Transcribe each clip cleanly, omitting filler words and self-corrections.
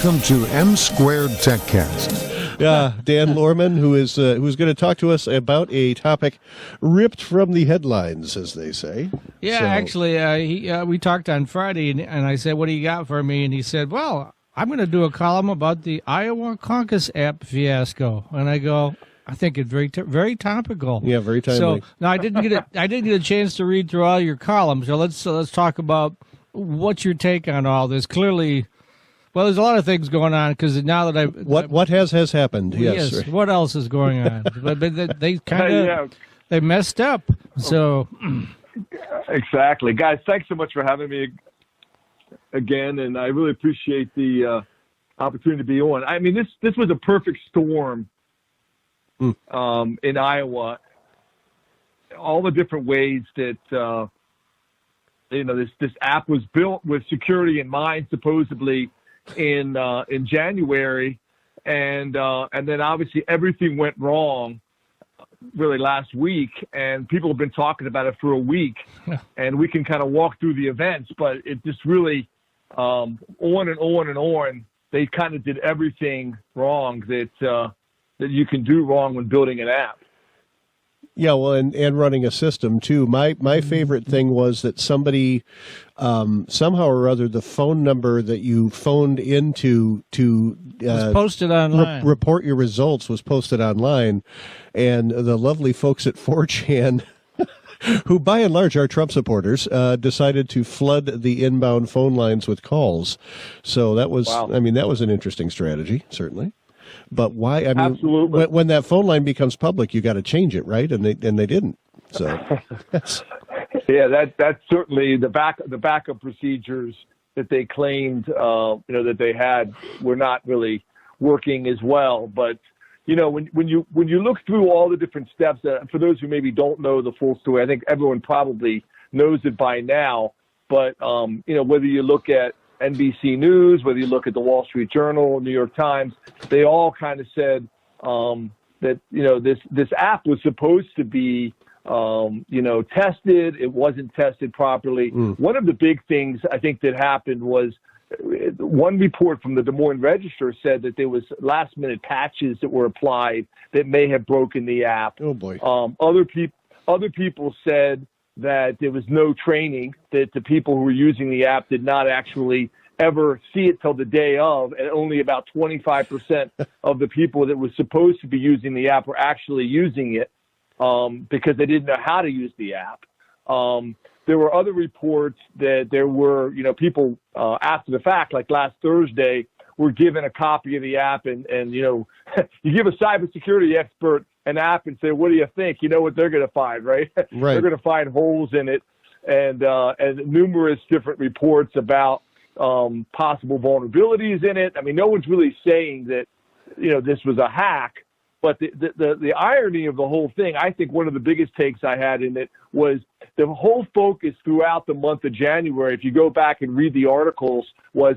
Welcome to M Squared TechCast. Dan Lohrmann, who's going to talk to us about a topic ripped from the headlines, as they say. Yeah, So, actually, we talked on Friday, and I said, "What do you got for me?" And he said, "Well, I'm going to do a column about the Iowa Caucus app fiasco." And I go, "I think it's very topical." Yeah, very timely. So now I didn't get a chance to read through all your columns. So let's talk about what's your take on all this. Clearly, well, there's a lot of things going on because now that what has happened? Yes. Yes. What else is going on? but they kind of they messed up. So exactly, guys. Thanks so much for having me again, and I really appreciate the opportunity to be on. I mean, this was a perfect storm in Iowa. All the different ways that this app was built with security in mind, supposedly in January, and then obviously everything went wrong really last week, and people have been talking about it for a week, and we can kind of walk through the events, but it just really on and on and on. They kind of did everything wrong that you can do wrong when building an app. Yeah, well, and running a system too. My favorite thing was that somebody somehow or other, the phone number that you phoned into to was posted online. Report your results was posted online, and the lovely folks at 4chan, who by and large are Trump supporters, decided to flood the inbound phone lines with calls. So that was, wow. I mean, that was an interesting strategy, certainly. But why? I mean, absolutely. When that phone line becomes public, you got to change it, right? And they didn't. So, yeah, that's certainly the backup procedures that they claimed, that they had were not really working as well. But when you look through all the different steps, for those who maybe don't know the full story, I think everyone probably knows it by now. But whether you look at NBC News, whether you look at the Wall Street Journal, New York Times, they all kind of said that this app was supposed to be tested. It wasn't tested properly. One of the big things I think that happened was one report from the Des Moines Register said that there was last minute patches that were applied that may have broken the app. Oh boy. Other people said that there was no training, that the people who were using the app did not actually ever see it till the day of, and only about 25% of the people that were supposed to be using the app were actually using it because they didn't know how to use the app. There were other reports that there were, people after the fact, like last Thursday, were given a copy of the app, and you give a cybersecurity expert an app and say, "What do you think?" You know what they're going to find, right? Right. They're going to find holes in it, and numerous different reports about possible vulnerabilities in it. I mean, no one's really saying that this was a hack, but the irony of the whole thing, I think one of the biggest takes I had in it was the whole focus throughout the month of January. If you go back and read the articles, was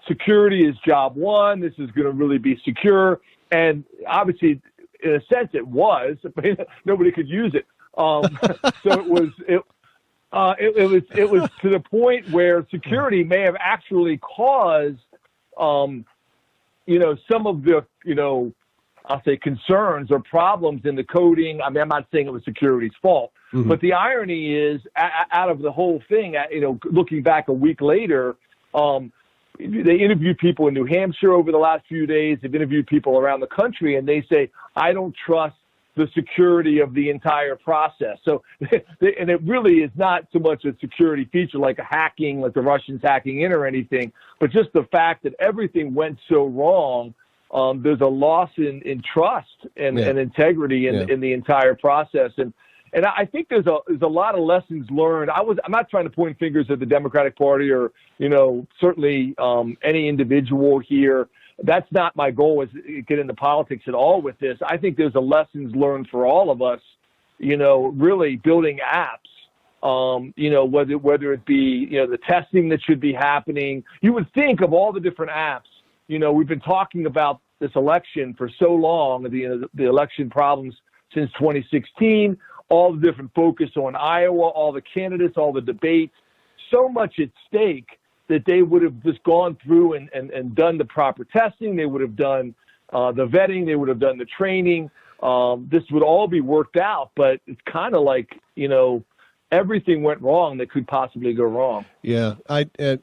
security is job one. This is going to really be secure, and obviously, in a sense, it was. I mean, nobody could use it. So it was to the point where security may have actually caused, some of the, I'll say concerns or problems in the coding. I mean, I'm not saying it was security's fault, but the irony is, out of the whole thing, looking back a week later, they interviewed people in New Hampshire over the last few days. They've interviewed people around the country, and they say, I don't trust the security of the entire process. So, and it really is not so much a security feature like a hacking, like the Russians hacking in or anything, but just the fact that everything went so wrong. There's a loss in trust and integrity in the entire process. And I think there's a lot of lessons learned. I'm not trying to point fingers at the Democratic Party or, certainly any individual here. That's not my goal, is get into politics at all with this. I think there's a lessons learned for all of us, really building apps, whether it be, the testing that should be happening. You would think of all the different apps. We've been talking about this election for so long, the election problems since 2016, all the different focus on Iowa, all the candidates, all the debates, so much at stake that they would have just gone through and done the proper testing. They would have done the vetting. They would have done the training. This would all be worked out, but it's kind of like, everything went wrong that could possibly go wrong. Yeah, and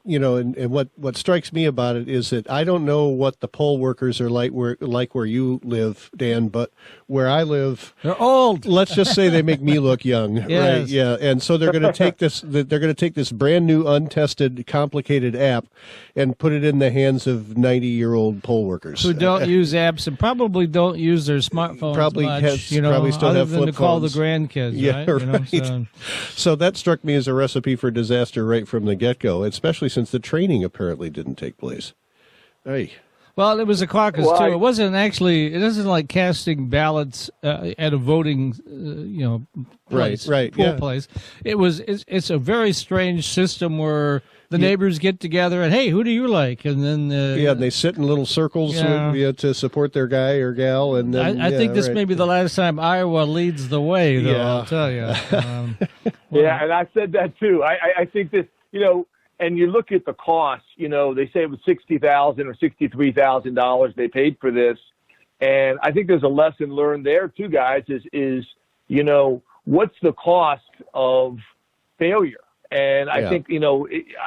what strikes me about it is that I don't know what the poll workers are like where you live, Dan, but where I live, they're old. Let's just say they make me look young, Yes. right? Yeah, and so they're going to take this. They're going to take this brand new, untested, complicated app and put it in the hands of 90-year-old poll workers Who don't use apps and probably don't use their smartphones Probably much, probably still other have than to flip call the phones. grandkids, Yeah, right. So that struck me as a recipe for disaster right from the get-go, especially since the training apparently didn't take place. Hey. Well, it was a caucus, Well, too. It wasn't actually, it isn't like casting ballots at a voting, place, poll place. It's a very strange system where the neighbors get together and, hey, who do you like? And then and they sit in little circles to support their guy or gal. And then, I think this may be the last time Iowa leads the way, though, I'll tell you. Yeah, and I said that too. I think that, and you look at the cost, they say it was $60,000 or $63,000 they paid for this. And I think there's a lesson learned there too, guys, is what's the cost of failure? And I think,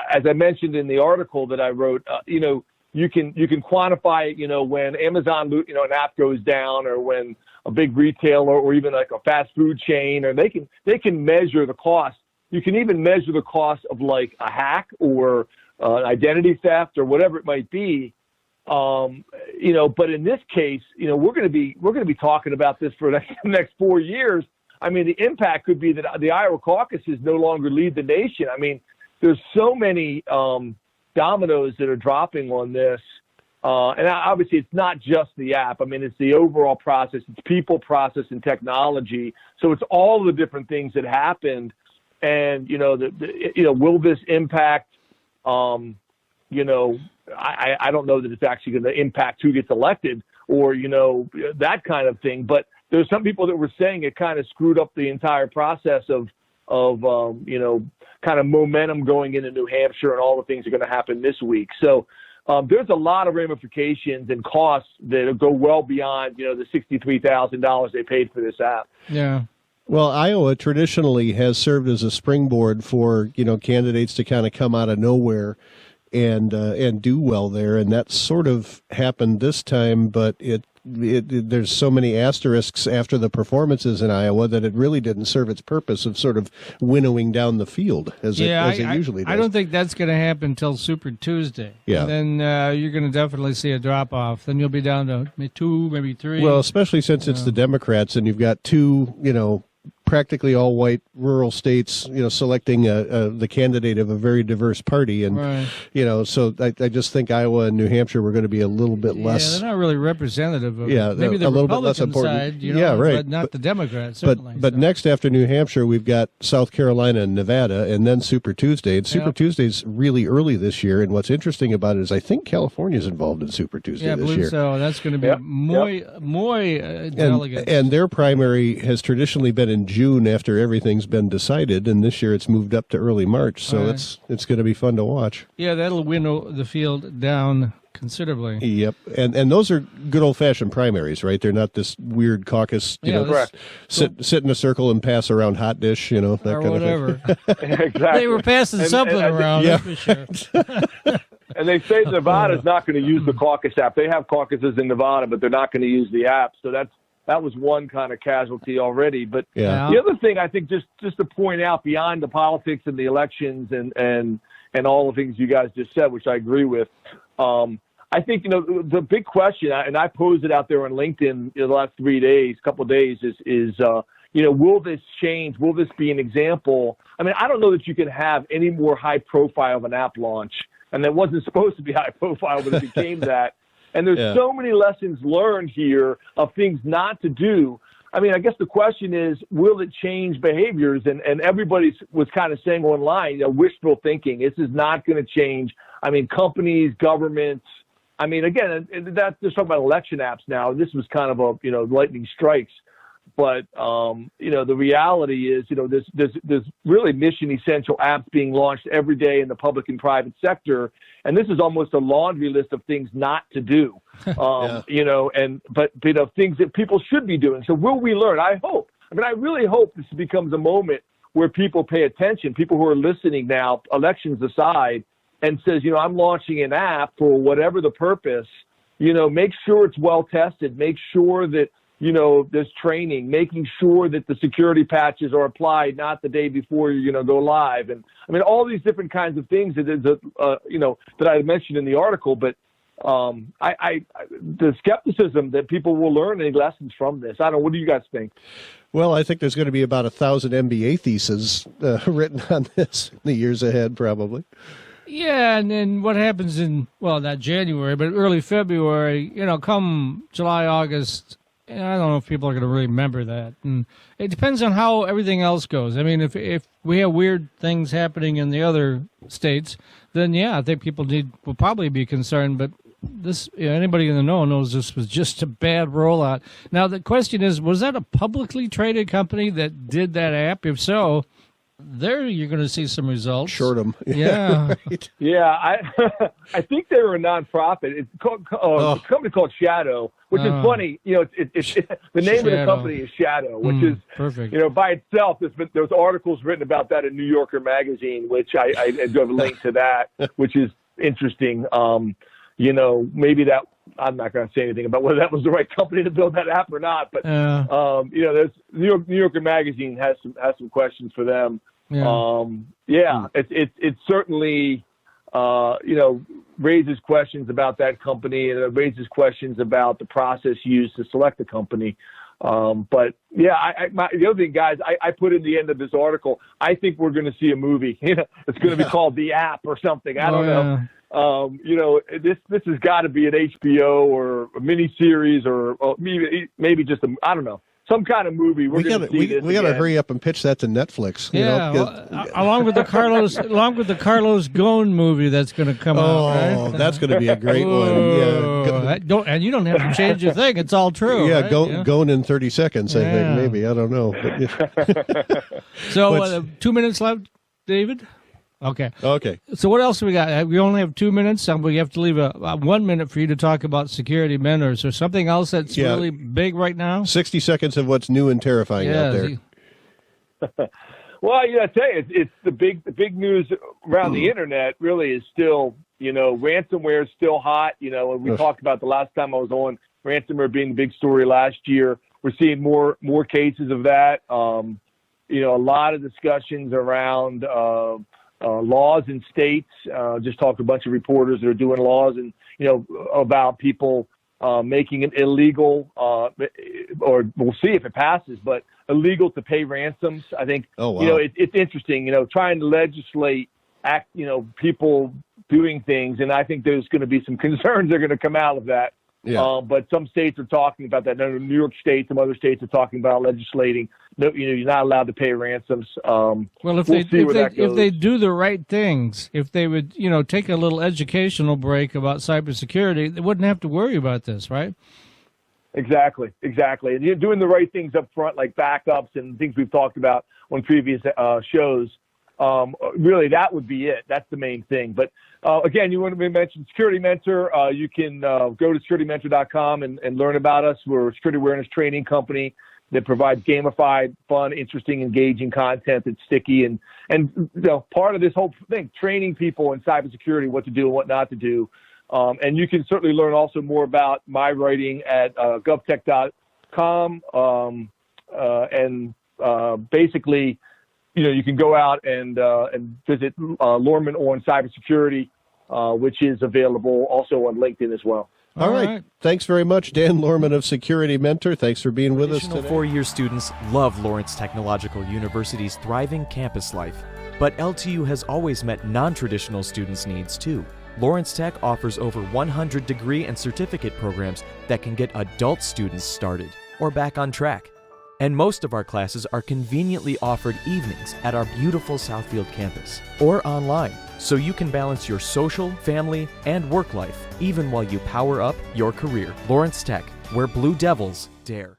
as I mentioned in the article that I wrote, you can quantify it, when Amazon, an app goes down, or when a big retailer or even like a fast food chain, or they can measure the cost. You can even measure the cost of like a hack or identity theft or whatever it might be. But in this case, we're going to be talking about this for the next 4 years. I mean, the impact could be that the Iowa caucuses no longer lead the nation. I mean, there's so many dominoes that are dropping on this. And obviously, it's not just the app. I mean, it's the overall process. It's people, process, and technology. So it's all the different things that happened. And, will this impact, I don't know that it's actually going to impact who gets elected or, that kind of thing. But there's some people that were saying it kind of screwed up the entire process of kind of momentum going into New Hampshire and all the things that are going to happen this week. So there's a lot of ramifications and costs that go well beyond, the $63,000 they paid for this app. Yeah. Well, Iowa traditionally has served as a springboard for, candidates to kind of come out of nowhere and do well there. And that sort of happened this time, but there's so many asterisks after the performances in Iowa that it really didn't serve its purpose of sort of winnowing down the field as it usually does. I don't think that's going to happen until Super Tuesday. Yeah. And then you're going to definitely see a drop-off. Then you'll be down to 2, maybe 3. Well, especially since it's the Democrats and you've got two, practically all white rural states, selecting the candidate of a very diverse party. And, so I just think Iowa and New Hampshire were going to be a little bit less. Yeah, they're not really representative of a maybe the little Republican bit less important. side, right. but not the Democrats, certainly. But next after New Hampshire, we've got South Carolina and Nevada, and then Super Tuesday. And Super Tuesday's really early this year. And what's interesting about it is I think California's involved in Super Tuesday this year. I believe so. That's going to be more delegates. And their primary has traditionally been in June after everything's been decided, and this year it's moved up to early March, so it's going to be fun to watch. Yeah, that'll winnow the field down considerably. Yep, and those are good old-fashioned primaries, right? They're not this weird caucus, sit in a circle and pass around hot dish, that or kind whatever. of thing. Exactly. They were passing something around, that's for sure. And they say Nevada's not going to use the caucus app. They have caucuses in Nevada, but they're not going to use the app. So that was one kind of casualty already. But the other thing I think, just to point out beyond the politics and the elections and all the things you guys just said, which I agree with, I think, the big question, and I posed it out there on LinkedIn in the last couple of days, is will this change? Will this be an example? I mean, I don't know that you can have any more high profile of an app launch. And that wasn't supposed to be high profile, but it became that. And there's so many lessons learned here of things not to do. I mean, I guess the question is, will it change behaviors? And everybody was kind of saying online, wishful thinking. This is not going to change. I mean, companies, governments. I mean, again, that's just talking about election apps now. This was kind of a, lightning strikes. But the reality is, there's really mission essential apps being launched every day in the public and private sector, and this is almost a laundry list of things not to do. But things that people should be doing. So will we learn? I really hope this becomes a moment where people pay attention. People who are listening now, elections aside, and says, I'm launching an app for whatever the purpose. Make sure it's well tested. Make sure that there's training, making sure that the security patches are applied, not the day before you're going to go live. And all these different kinds of things that I mentioned in the article. But the skepticism that people will learn any lessons from this. I don't know. What do you guys think? Well, I think there's going to be about 1,000 MBA theses written on this in the years ahead, probably. Yeah, and then what happens not January, but early February, come July, August, I don't know if people are going to really remember that. And it depends on how everything else goes. If we have weird things happening in the other states, then I think people will probably be concerned. But this, anybody in the know knows this was just a bad rollout. Now, the question is, was that a publicly traded company that did that app? If so, there you're going to see some results. Short them. Yeah. Right. Yeah, I think they were a nonprofit. It's called, a company called Shadow, which is funny. It's the name Shadow. of the company is Shadow, which is perfect. By itself. There's articles written about that in New Yorker magazine, which I do have a link to that, which is interesting. Maybe that I'm not going to say anything about whether that was the right company to build that app or not. But there's New Yorker magazine has some questions for them. It certainly raises questions about that company, and it raises questions about the process used to select the company. The other thing, guys, I put in the end of this article, I think we're going to see a movie. It's going to be called The App or something. I don't know. This has got to be an HBO or a miniseries or maybe just I don't know. Some kind of movie. We got to hurry up and pitch that to Netflix. Along with the Carlos Ghosn movie that's going to come out. Oh, right? That's going to be a great one. Yeah, and you don't have to change a thing. It's all true. Yeah, right? Ghosn in 30 seconds. I think maybe. I don't know. So 2 minutes left, David. Okay. So what else we got? We only have 2 minutes, and we have to leave a 1 minute for you to talk about security mentors. Or something else that's really big right now? 60 seconds of what's new and terrifying out there. Well, I tell you, it's the big news around the internet. Really, is still ransomware is still hot. And we talked about the last time I was on ransomware being the big story last year. We're seeing more cases of that. A lot of discussions around. Laws in states, just talked to a bunch of reporters that are doing laws and, about people making it illegal, or we'll see if it passes, but illegal to pay ransoms. I think, it's interesting, trying to legislate people doing things. And I think there's going to be some concerns that are going to come out of that. Yeah. But some states are talking about that. New York State, some other states are talking about legislating. You're not allowed to pay ransoms. If they do the right things, if they would, take a little educational break about cybersecurity, they wouldn't have to worry about this, right? Exactly. And you're doing the right things up front, like backups and things we've talked about on previous shows. Really, that would be it. That's the main thing. But again, you want to mention Security Mentor. You can go to SecurityMentor.com and learn about us. We're a security awareness training company that provides gamified, fun, interesting, engaging content that's sticky. And part of this whole thing, training people in cybersecurity, what to do and what not to do. And you can certainly learn also more about my writing at GovTech.com. Basically, you can go out and visit Lohrmann on cybersecurity, which is available also on LinkedIn as well. All right. Thanks very much, Dan Lohrmann of Security Mentor. Thanks for being with us today. Four-year students love Lawrence Technological University's thriving campus life, but LTU has always met non-traditional students' needs too. Lawrence Tech offers over 100 degree and certificate programs that can get adult students started or back on track. And most of our classes are conveniently offered evenings at our beautiful Southfield campus or online, so you can balance your social, family, and work life even while you power up your career. Lawrence Tech, where Blue Devils dare.